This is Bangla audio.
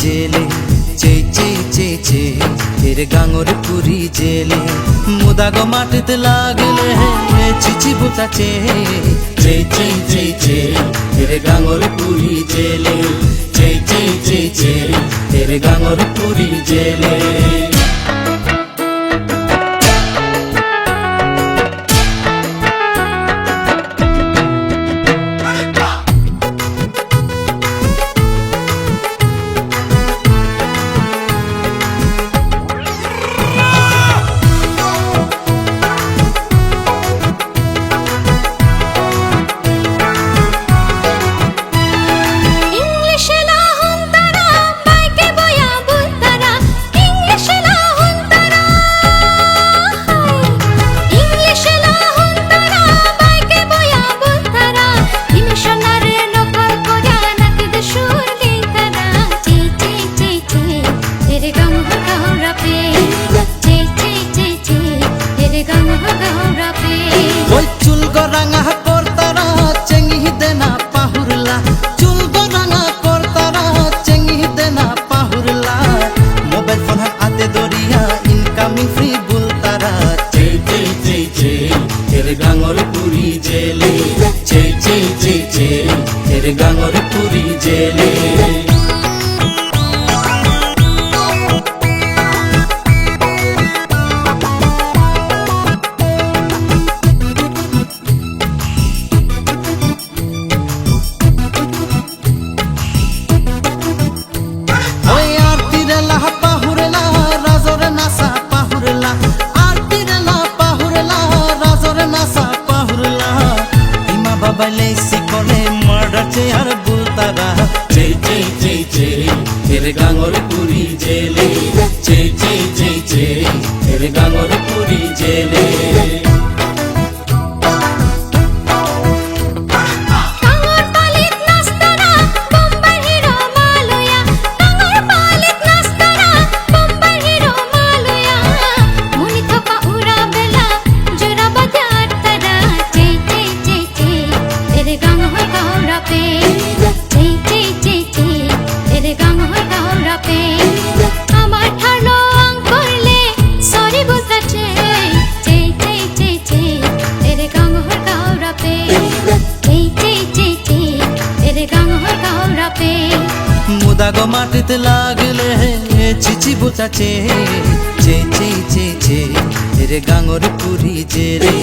জেলে চে চে চে চে এর গাঙর পুরি জেলে মুদাগো মাটিতে লাগলে চিচি বুতা চে চে চে চে চে এর গাঙর পুরি জেলে চে চে চে চে এর গাঙর পুরি জেলে গাঙর পুরি জেলে চে চে চে চে এর গাঙর পুরি জেলে বলে শিকলে মার্ডার চে আর বুলতারা চে চে চে চে এর গাঙর পুরি জেলে চে চে চে চে এর গাঙর পুরি জেলে মুদাগো মাটিতে লাগলে চিচি বুতা চে চে চে চে চে এর গাঙর পুরি জেলে